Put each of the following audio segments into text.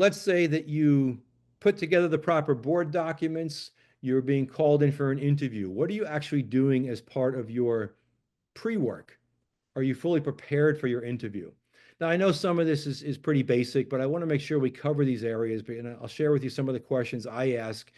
let's say that you put together the proper board documents, you're being called in for an interview. What are you actually doing as part of your pre-work? Are you fully prepared for your interview? Now, I know some of this is pretty basic, but I want to make sure we cover these areas. And I'll share with you some of the questions I ask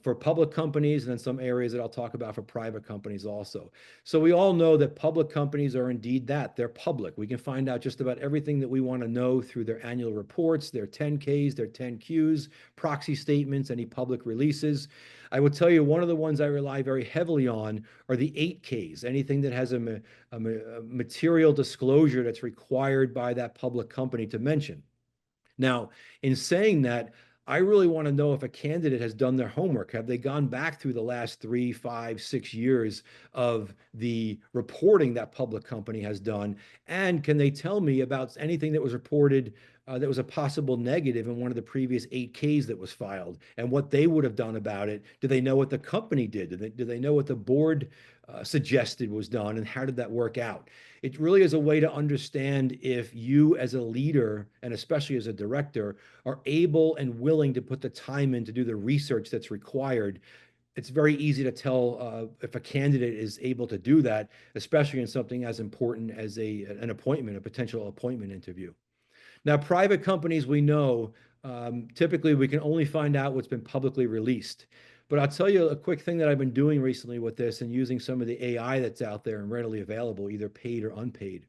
for public companies, and then some areas that I'll talk about for private companies also. So we all know that public companies are indeed that. They're public. We can find out just about everything that we want to know through their annual reports, their 10Ks, their 10Qs, proxy statements, any public releases. I will tell you one of the ones I rely very heavily on are the 8Ks, anything that has a material disclosure that's required by that public company to mention. Now, in saying that, I really want to know if a candidate has done their homework. Have they gone back through the last 3, 5, 6 years of the reporting that public company has done? And can they tell me about anything that was reported that was a possible negative in one of the previous 8Ks that was filed and what they would have done about it? Do they know what the company did? Do they know what the board suggested was done, and how did that work out? It really is a way to understand if you as a leader, and especially as a director, are able and willing to put the time in to do the research that's required. It's very easy to tell if a candidate is able to do that, especially in something as important as an appointment, a potential appointment interview. Now, private companies, we know, typically we can only find out what's been publicly released. But I'll tell you a quick thing that I've been doing recently with this and using some of the AI that's out there and readily available, either paid or unpaid.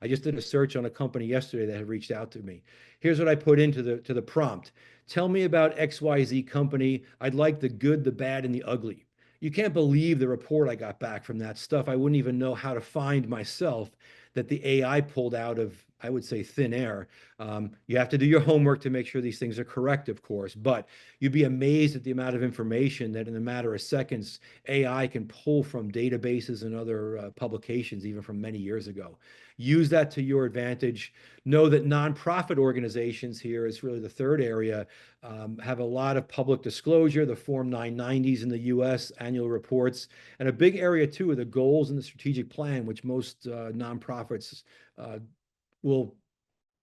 I just did a search on a company yesterday that had reached out to me. Here's what I put into the prompt. Tell me about XYZ company. I'd like the good, the bad, and the ugly. You can't believe the report I got back from that stuff. I wouldn't even know how to find myself that the AI pulled out of, I would say, thin air. You have to do your homework to make sure these things are correct, of course, but you'd be amazed at the amount of information that in a matter of seconds, AI can pull from databases and other publications, even from many years ago. Use that to your advantage. Know that nonprofit organizations, here is really the third area, have a lot of public disclosure, the Form 990s in the US, annual reports, and a big area too are the goals and the strategic plan, which most nonprofits will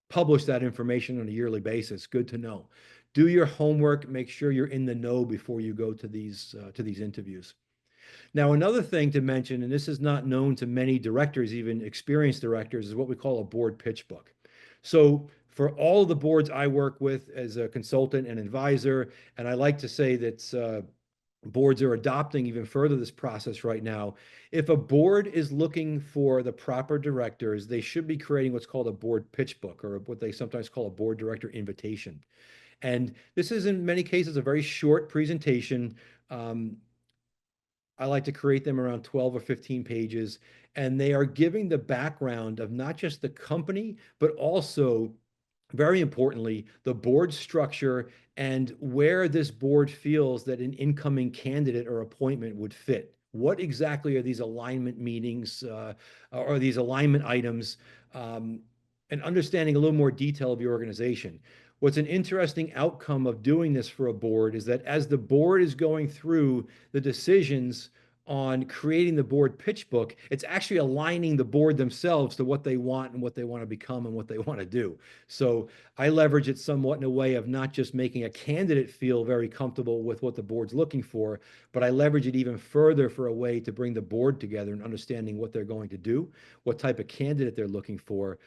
publish that information on a yearly basis. Good to know. Do your homework. Make sure you're in the know before you go to these interviews. Now, another thing to mention, and this is not known to many directors, even experienced directors, is what we call a board pitch book. So for all of the boards I work with as a consultant and advisor, and I like to say that boards are adopting even further this process right now. If a board is looking for the proper directors, they should be creating what's called a board pitch book, or what they sometimes call a board director invitation. And this is in many cases a very short presentation. I like to create them around 12 or 15 pages, and they are giving the background of not just the company, but also, very importantly, the board structure and where this board feels that an incoming candidate or appointment would fit. What exactly are these alignment meetings or these alignment items, and understanding a little more detail of your organization. What's an interesting outcome of doing this for a board is that as the board is going through the decisions on creating the board pitch book, it's actually aligning the board themselves to what they want and what they want to become and what they want to do. So I leverage it somewhat in a way of not just making a candidate feel very comfortable with what the board's looking for, but I leverage it even further for a way to bring the board together and understanding what they're going to do, what type of candidate they're looking for,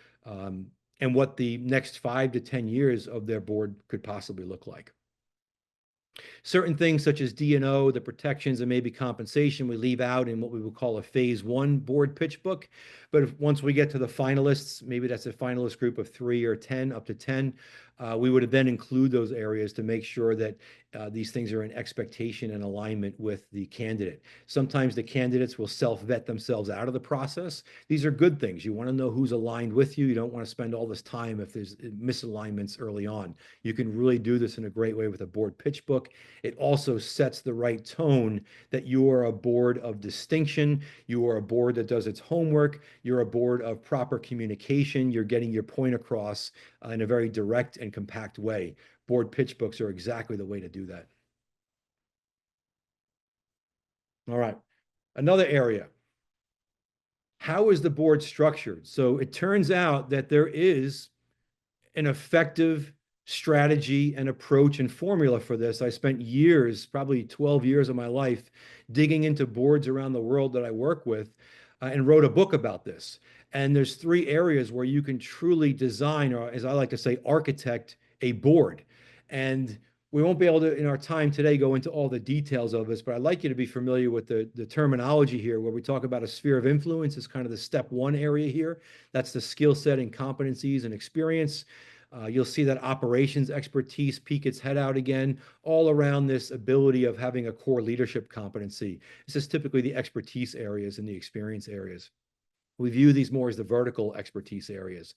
and what the next 5 to 10 years of their board could possibly look like. Certain things such as D&O, the protections, and maybe compensation we leave out in what we would call a phase 1 board pitch book. But once we get to the finalists, maybe that's a finalist group of 3 or 10, up to 10, we would then include those areas to make sure that these things are in expectation and alignment with the candidate. Sometimes the candidates will self-vet themselves out of the process. These are good things. You want to know who's aligned with you. You don't want to spend all this time if there's misalignments early on. You can really do this in a great way with a board pitch book. It also sets the right tone that you are a board of distinction. You are a board that does its homework. You're a board of proper communication. You're getting your point across in a very direct and compact way. Board pitch books are exactly the way to do that. All right. Another area. How is the board structured? So it turns out that there is an effective strategy and approach and formula for this. I spent years, probably 12 years of my life, digging into boards around the world that I work with, and wrote a book about this. And there's three areas where you can truly design, or as I like to say, architect a board. And we won't be able to, in our time today, go into all the details of this, but I'd like you to be familiar with the terminology here, where we talk about a sphere of influence is kind of the step one area here. That's the skill set and competencies and experience. You'll see that operations expertise peek its head out again, all around this ability of having a core leadership competency. This is typically the expertise areas and the experience areas. We view these more as the vertical expertise areas.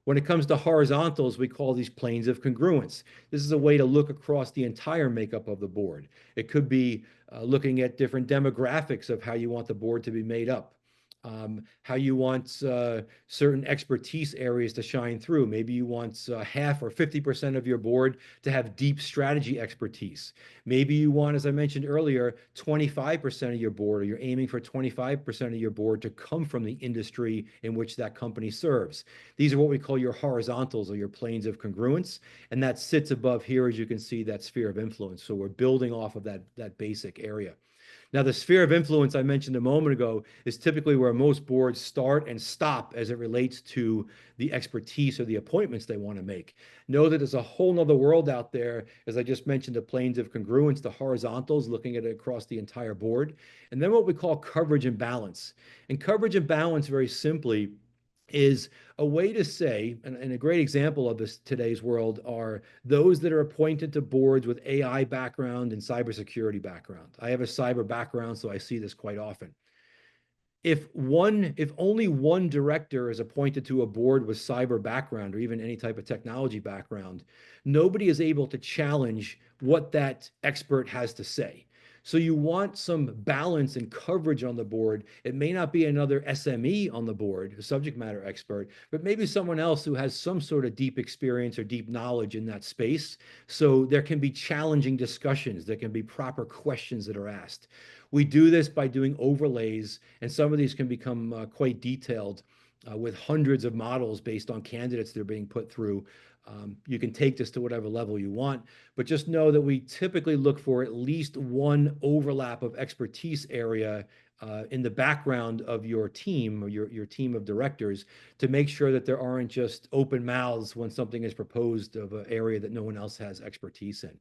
When it comes to horizontals, we call these planes of congruence. This is a way to look across the entire makeup of the board. It could be looking at different demographics of how you want the board to be made up, how you want certain expertise areas to shine through. Maybe you want half or 50% of your board to have deep strategy expertise. Maybe you want, as I mentioned earlier, 25% of your board, or you're aiming for 25% of your board to come from the industry in which that company serves. These are what we call your horizontals, or your planes of congruence, and that sits above here, as you can see, that sphere of influence. So we're building off of that basic area. Now, the sphere of influence I mentioned a moment ago is typically where most boards start and stop as it relates to the expertise or the appointments they want to make. Know that there's a whole nother world out there, as I just mentioned, the planes of congruence, the horizontals, looking at it across the entire board, and then what we call coverage and balance. And coverage and balance, very simply, is a way to say, and a great example of this today's world are those that are appointed to boards with AI background and cybersecurity background. I have a cyber background, so I see this quite often. If only one director is appointed to a board with cyber background or even any type of technology background, nobody is able to challenge what that expert has to say. So you want some balance and coverage on the board. It may not be another SME on the board, a subject matter expert, but maybe someone else who has some sort of deep experience or deep knowledge in that space. So there can be challenging discussions. There can be proper questions that are asked. We do this by doing overlays, and some of these can become quite detailed with hundreds of models based on candidates that are being put through. You can take this to whatever level you want, but just know that we typically look for at least one overlap of expertise area in the background of your team or your team of directors to make sure that there aren't just open mouths when something is proposed of an area that no one else has expertise in.